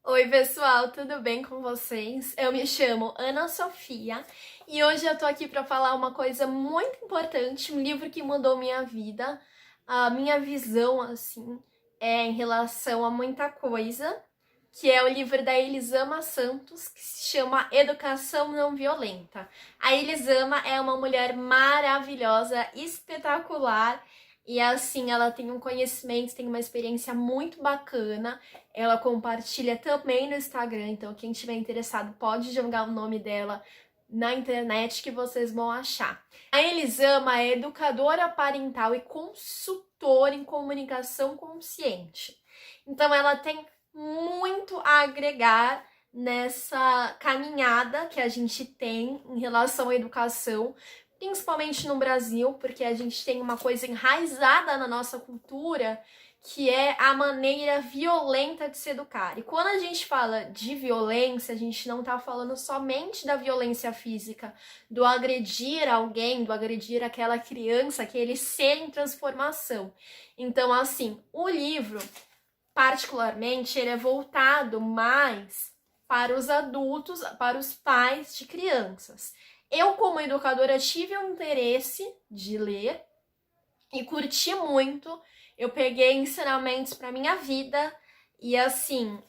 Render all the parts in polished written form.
Oi, pessoal, tudo bem com vocês? Eu me chamo Ana Sofia e hoje eu tô aqui para falar uma coisa muito importante, um livro que mudou minha vida, a minha visão, assim, em relação a muita coisa, que é o livro da Elisama Santos, que se chama Educação Não Violenta. A Elisama é uma mulher maravilhosa, espetacular, e assim, ela tem um conhecimento, tem uma experiência muito bacana. Ela compartilha também no Instagram, então quem tiver interessado pode jogar o nome dela na internet que vocês vão achar. A Elisama é educadora parental e consultora em comunicação consciente. Então ela tem muito a agregar nessa caminhada que a gente tem em relação à educação, principalmente no Brasil, porque a gente tem uma coisa enraizada na nossa cultura, que é a maneira violenta de se educar. E quando a gente fala de violência, a gente não tá falando somente da violência física, do agredir alguém, do agredir aquela criança, aquele ser em transformação. Então, assim, o livro, particularmente, ele é voltado mais para os adultos, para os pais de crianças. Eu, como educadora, tive um interesse de ler e curti muito. Eu peguei ensinamentos para minha vida e, assim,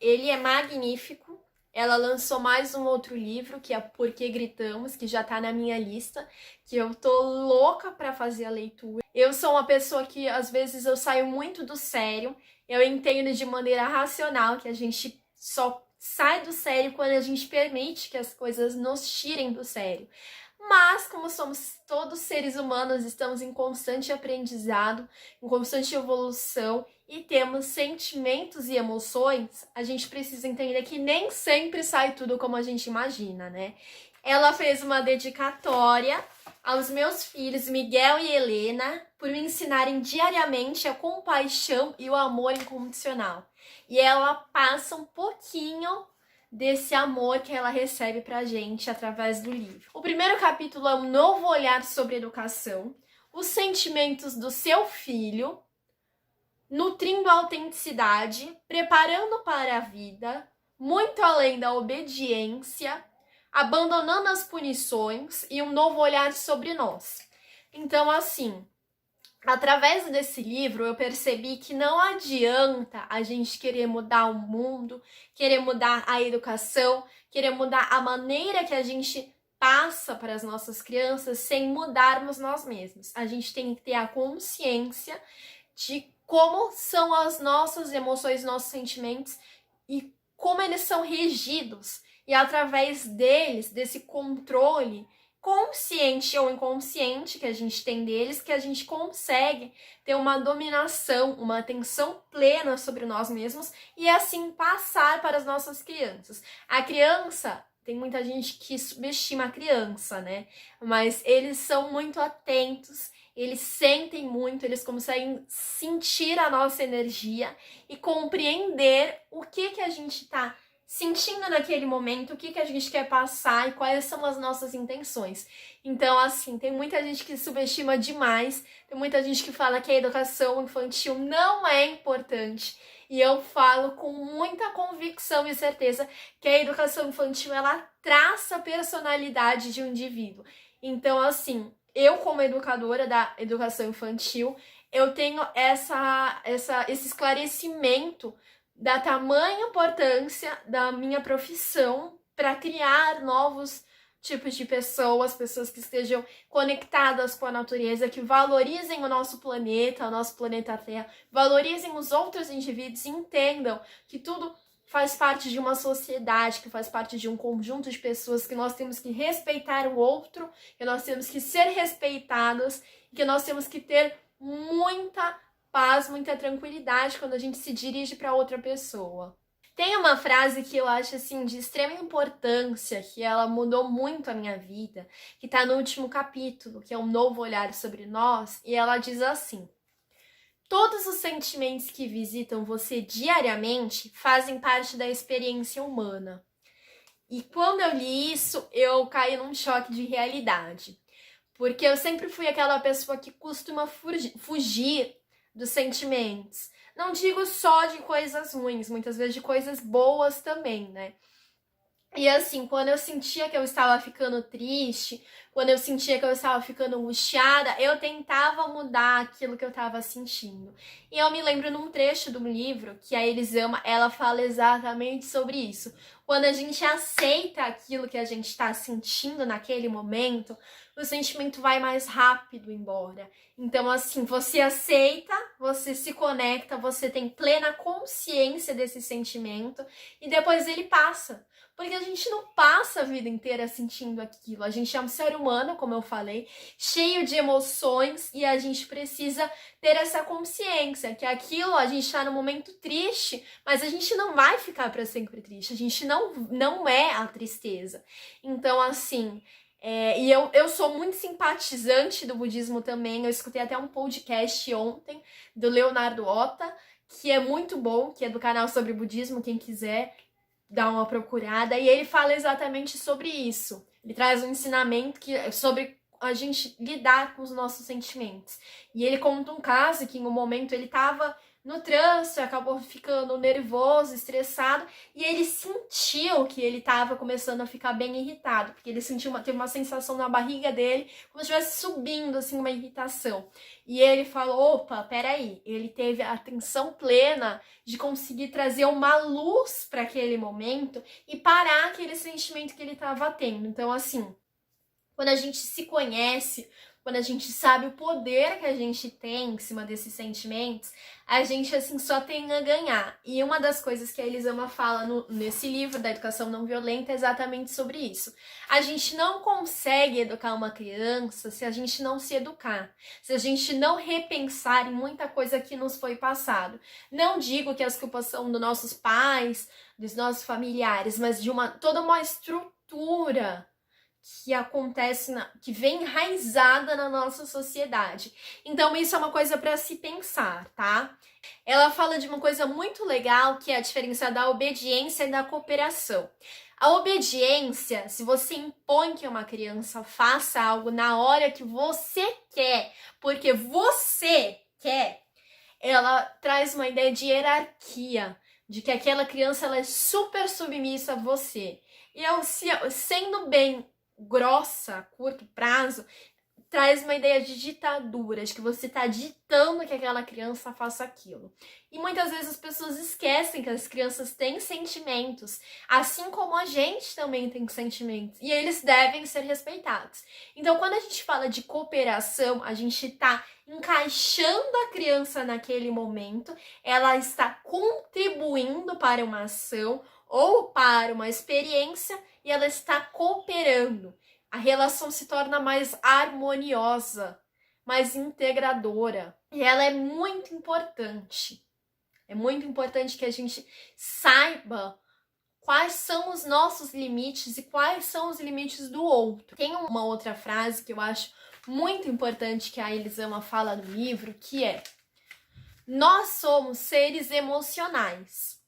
ele é magnífico. Ela lançou mais um outro livro, que é Por que Gritamos, que já tá na minha lista, que eu tô louca para fazer a leitura. Eu sou uma pessoa que, às vezes, eu saio muito do sério. Eu entendo de maneira racional que a gente só sai do sério quando a gente permite que as coisas nos tirem do sério. Mas, como somos todos seres humanos, estamos em constante aprendizado, em constante evolução e temos sentimentos e emoções, a gente precisa entender que nem sempre sai tudo como a gente imagina, né? Ela fez uma dedicatória aos meus filhos, Miguel e Helena, por me ensinarem diariamente a compaixão e o amor incondicional. E ela passa um pouquinho desse amor que ela recebe pra gente através do livro. O primeiro capítulo é um novo olhar sobre educação, os sentimentos do seu filho, nutrindo a autenticidade, preparando para a vida, muito além da obediência, abandonando as punições e um novo olhar sobre nós. Então, assim, através desse livro, eu percebi que não adianta a gente querer mudar o mundo, querer mudar a educação, querer mudar a maneira que a gente passa para as nossas crianças sem mudarmos nós mesmos. A gente tem que ter a consciência de como são as nossas emoções, nossos sentimentos e como eles são regidos. E através deles, desse controle consciente ou inconsciente que a gente tem deles, que a gente consegue ter uma dominação, uma atenção plena sobre nós mesmos e assim passar para as nossas crianças. A criança, tem muita gente que subestima a criança, né? Mas eles são muito atentos, eles sentem muito, eles conseguem sentir a nossa energia e compreender o que a gente tá sentindo naquele momento, o que a gente quer passar e quais são as nossas intenções. Então, assim, tem muita gente que subestima demais, tem muita gente que fala que a educação infantil não é importante. E eu falo com muita convicção e certeza que a educação infantil, ela traça a personalidade de um indivíduo. Então, assim, eu como educadora da educação infantil, eu tenho esse esclarecimento da tamanha importância da minha profissão para criar novos tipos de pessoas, pessoas que estejam conectadas com a natureza, que valorizem o nosso planeta Terra, valorizem os outros indivíduos e entendam que tudo faz parte de uma sociedade, que faz parte de um conjunto de pessoas, que nós temos que respeitar o outro, que nós temos que ser respeitados, que nós temos que ter muita paz, muita tranquilidade quando a gente se dirige para outra pessoa. Tem uma frase que eu acho assim de extrema importância, que ela mudou muito a minha vida, que está no último capítulo, que é um novo olhar sobre nós, e ela diz assim: todos os sentimentos que visitam você diariamente fazem parte da experiência humana. E quando eu li isso, eu caí num choque de realidade. Porque eu sempre fui aquela pessoa que costuma fugir dos sentimentos, Não digo só de coisas ruins, muitas vezes de coisas boas também, né? E assim, quando eu sentia que eu estava ficando triste, quando eu sentia que eu estava ficando angustiada, eu tentava mudar aquilo que eu estava sentindo. E eu me lembro num trecho do livro que a Elisama, ela fala exatamente sobre isso. Quando a gente aceita aquilo que a gente está sentindo naquele momento, o sentimento vai mais rápido embora. Então, assim, você aceita, você se conecta, você tem plena consciência desse sentimento e depois ele passa. Porque a gente não passa a vida inteira sentindo aquilo. A gente é um ser humano, como eu falei, cheio de emoções e a gente precisa ter essa consciência que aquilo, a gente está num momento triste, mas a gente não vai ficar para sempre triste. A gente não é a tristeza. Então, assim, e eu sou muito simpatizante do budismo também. Eu escutei até um podcast ontem do Leonardo Ota, que é muito bom, que é do canal sobre budismo, quem quiser dar uma procurada, e ele fala exatamente sobre isso. Ele traz um ensinamento sobre a gente lidar com os nossos sentimentos. E ele conta um caso que em um momento ele estava no trânsito, acabou ficando nervoso, estressado, e ele sentiu que ele estava começando a ficar bem irritado, porque ele teve uma sensação na barriga dele, como se estivesse subindo, assim, uma irritação. E ele falou, opa, peraí, ele teve a atenção plena de conseguir trazer uma luz para aquele momento e parar aquele sentimento que ele estava tendo. Então, assim, quando a gente se conhece, quando a gente sabe o poder que a gente tem em cima desses sentimentos, a gente, assim, só tem a ganhar. E uma das coisas que a Elisama fala nesse livro da educação não violenta é exatamente sobre isso. A gente não consegue educar uma criança se a gente não se educar, se a gente não repensar em muita coisa que nos foi passado. Não digo que as culpas são dos nossos pais, dos nossos familiares, mas de toda uma estrutura que acontece, que vem enraizada na nossa sociedade. Então, isso é uma coisa para se pensar, tá? Ela fala de uma coisa muito legal, que é a diferença da obediência e da cooperação. A obediência, se você impõe que uma criança faça algo na hora que você quer, porque você quer, ela traz uma ideia de hierarquia, de que aquela criança ela é super submissa a você. E sendo bem grossa, a curto prazo, traz uma ideia de ditadura, de que você está ditando que aquela criança faça aquilo. E muitas vezes as pessoas esquecem que as crianças têm sentimentos, assim como a gente também tem sentimentos, e eles devem ser respeitados. Então, quando a gente fala de cooperação, a gente está encaixando a criança naquele momento, ela está contribuindo para uma ação ou para uma experiência e ela está cooperando. A relação se torna mais harmoniosa, mais integradora. E ela é muito importante. É muito importante que a gente saiba quais são os nossos limites e quais são os limites do outro. Tem uma outra frase que eu acho muito importante que a Elisama fala no livro, que é: nós somos seres emocionais.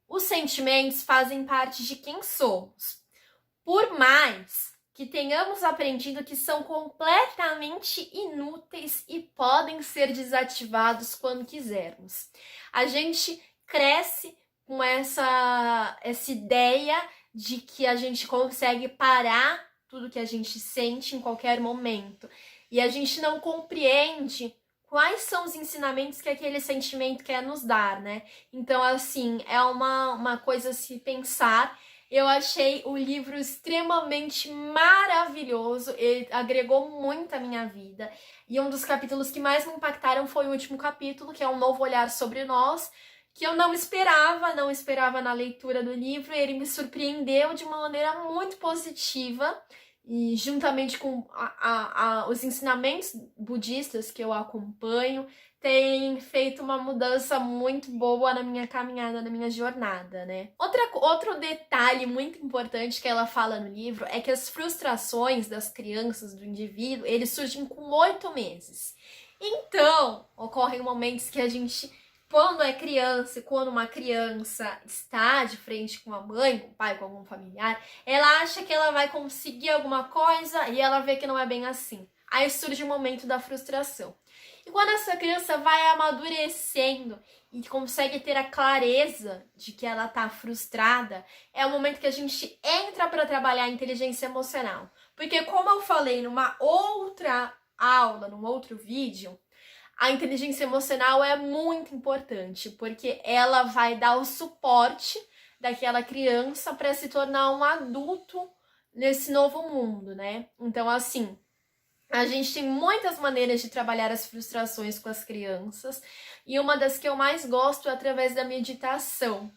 Os sentimentos fazem parte de quem somos. Por mais que tenhamos aprendido que são completamente inúteis e podem ser desativados quando quisermos. A gente cresce com essa ideia de que a gente consegue parar tudo que a gente sente em qualquer momento. E a gente não compreende quais são os ensinamentos que aquele sentimento quer nos dar, né? Então, assim, é uma coisa a se pensar. Eu achei o livro extremamente maravilhoso, ele agregou muito à minha vida. E um dos capítulos que mais me impactaram foi o último capítulo, que é Um Novo Olhar sobre Nós, que eu não esperava na leitura do livro, e ele me surpreendeu de uma maneira muito positiva. E juntamente com os ensinamentos budistas que eu acompanho, tem feito uma mudança muito boa na minha caminhada, na minha jornada, né? Outro detalhe muito importante que ela fala no livro é que as frustrações das crianças, do indivíduo, eles surgem com 8 meses. Então, ocorrem momentos que a gente, quando é criança e quando uma criança está de frente com a mãe, com o pai, com algum familiar, ela acha que ela vai conseguir alguma coisa e ela vê que não é bem assim. Aí surge o momento da frustração. E quando essa criança vai amadurecendo e consegue ter a clareza de que ela tá frustrada, é o momento que a gente entra para trabalhar a inteligência emocional. Porque como eu falei numa outra aula, num outro vídeo, a inteligência emocional é muito importante, porque ela vai dar o suporte daquela criança para se tornar um adulto nesse novo mundo, né? Então, assim, a gente tem muitas maneiras de trabalhar as frustrações com as crianças, e uma das que eu mais gosto é através da meditação.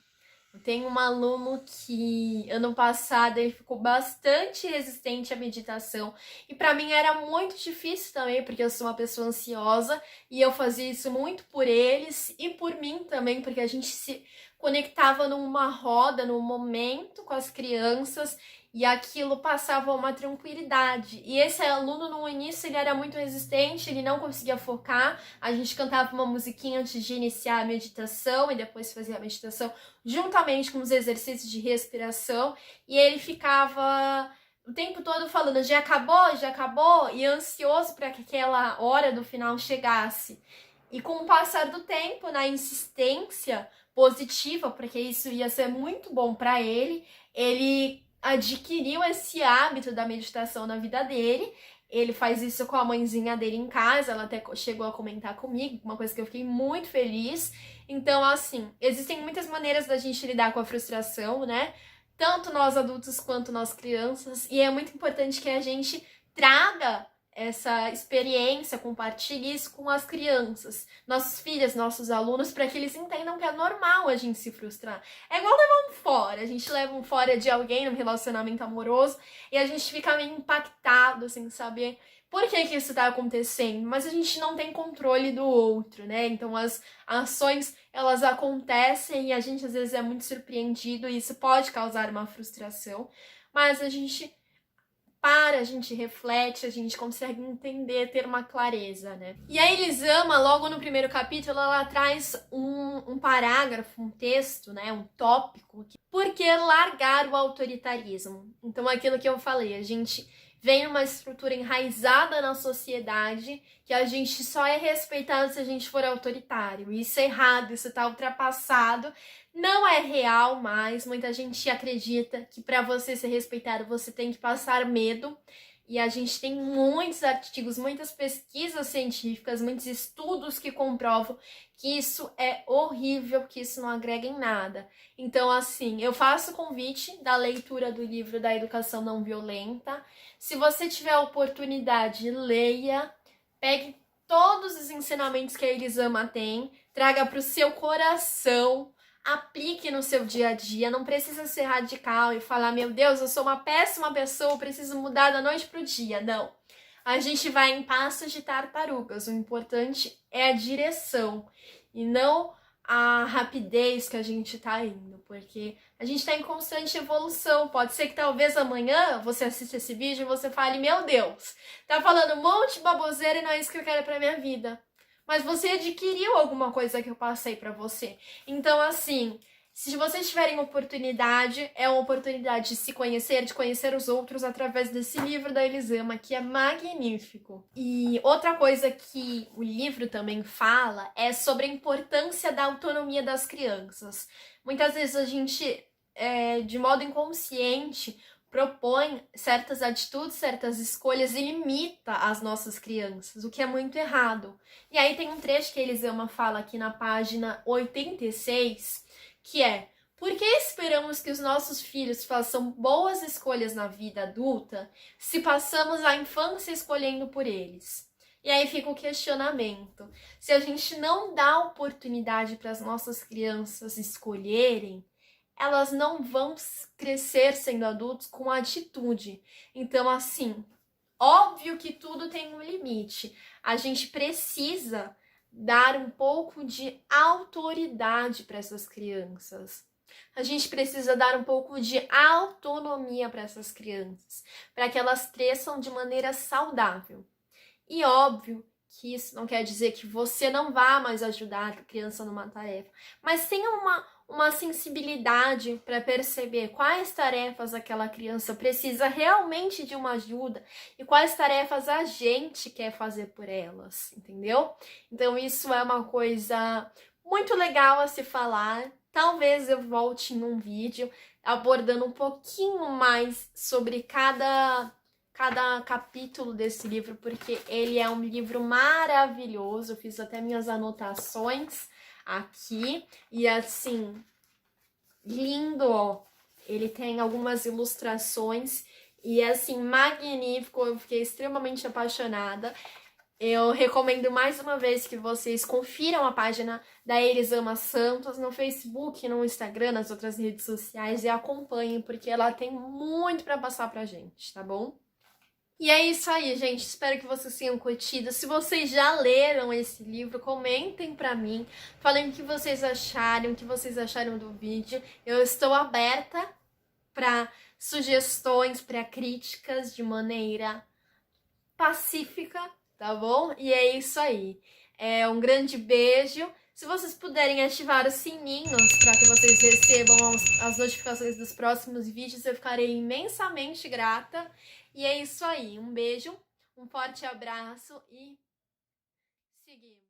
Eu tenho um aluno que ano passado ele ficou bastante resistente à meditação e para mim era muito difícil também, porque eu sou uma pessoa ansiosa e eu fazia isso muito por eles e por mim também, porque a gente se conectava numa roda, num momento com as crianças e aquilo passava uma tranquilidade. E esse aluno no início ele era muito resistente, ele não conseguia focar. A gente cantava uma musiquinha antes de iniciar a meditação e depois fazia a meditação juntamente com os exercícios de respiração, e ele ficava o tempo todo falando já acabou, e ansioso para que aquela hora do final chegasse. E com o passar do tempo, na insistência positiva, porque isso ia ser muito bom para ele adquiriu esse hábito da meditação na vida dele. Ele faz isso com a mãezinha dele em casa, ela até chegou a comentar comigo, uma coisa que eu fiquei muito feliz. Então, assim, existem muitas maneiras da gente lidar com a frustração, né? Tanto nós adultos quanto nós crianças, e é muito importante que a gente traga essa experiência, compartilhe isso com as crianças, nossos filhos, nossos alunos, para que eles entendam que é normal a gente se frustrar. É igual levar um fora, a gente leva um fora de alguém num relacionamento amoroso e a gente fica meio impactado, sem saber por que isso está acontecendo, mas a gente não tem controle do outro, né? Então as ações, elas acontecem e a gente às vezes é muito surpreendido e isso pode causar uma frustração, mas a gente a gente reflete, a gente consegue entender, ter uma clareza, né? E a Elisama, logo no primeiro capítulo, ela traz um parágrafo, um texto, né? Um tópico. Por que largar o autoritarismo? Então, aquilo que eu falei, a gente vem uma estrutura enraizada na sociedade que a gente só é respeitado se a gente for autoritário. Isso é errado, isso tá ultrapassado. Não é real mais. Muita gente acredita que para você ser respeitado você tem que passar medo. E a gente tem muitos artigos, muitas pesquisas científicas, muitos estudos que comprovam que isso é horrível, que isso não agrega em nada. Então, assim, eu faço o convite da leitura do livro da Educação Não Violenta. Se você tiver a oportunidade, leia, pegue todos os ensinamentos que a Elisama tem, traga para o seu coração, aplique no seu dia a dia, não precisa ser radical e falar, meu Deus, eu sou uma péssima pessoa, preciso mudar da noite pro dia. Não. A gente vai em passos de tartarugas. O importante é a direção e não a rapidez que a gente tá indo, porque a gente tá em constante evolução. Pode ser que talvez amanhã você assista esse vídeo e você fale, meu Deus, tá falando um monte de baboseira e não é isso que eu quero pra minha vida. Mas você adquiriu alguma coisa que eu passei pra você. Então, assim, se vocês tiverem oportunidade, é uma oportunidade de se conhecer, de conhecer os outros através desse livro da Elisama, que é magnífico. E outra coisa que o livro também fala é sobre a importância da autonomia das crianças. Muitas vezes a gente, de modo inconsciente, propõe certas atitudes, certas escolhas e limita as nossas crianças, o que é muito errado. E aí tem um trecho que a Elisama fala aqui na página 86, que é: por que esperamos que os nossos filhos façam boas escolhas na vida adulta se passamos a infância escolhendo por eles? E aí fica o questionamento. Se a gente não dá oportunidade para as nossas crianças escolherem, elas não vão crescer sendo adultos com atitude. Então, assim, óbvio que tudo tem um limite. A gente precisa dar um pouco de autoridade para essas crianças. A gente precisa dar um pouco de autonomia para essas crianças, para que elas cresçam de maneira saudável. E óbvio que isso não quer dizer que você não vá mais ajudar a criança numa tarefa, mas tenha uma sensibilidade para perceber quais tarefas aquela criança precisa realmente de uma ajuda e quais tarefas a gente quer fazer por elas, entendeu? Então isso é uma coisa muito legal a se falar. Talvez eu volte em um vídeo abordando um pouquinho mais sobre cada capítulo desse livro, porque ele é um livro maravilhoso. Eu fiz até minhas anotações aqui. E assim, lindo, ó. Ele tem algumas ilustrações e é assim, magnífico. Eu fiquei extremamente apaixonada. Eu recomendo mais uma vez que vocês confiram a página da Elisama Santos no Facebook, no Instagram, nas outras redes sociais e acompanhem, porque ela tem muito para passar pra gente, tá bom? E é isso aí, gente. Espero que vocês tenham curtido. Se vocês já leram esse livro, comentem pra mim, falem o que vocês acharam, o que vocês acharam do vídeo. Eu estou aberta para sugestões, para críticas de maneira pacífica, tá bom? E é isso aí. Um grande beijo. Se vocês puderem ativar os sininhos para que vocês recebam as notificações dos próximos vídeos, eu ficarei imensamente grata. E é isso aí. Um beijo, um forte abraço e seguimos.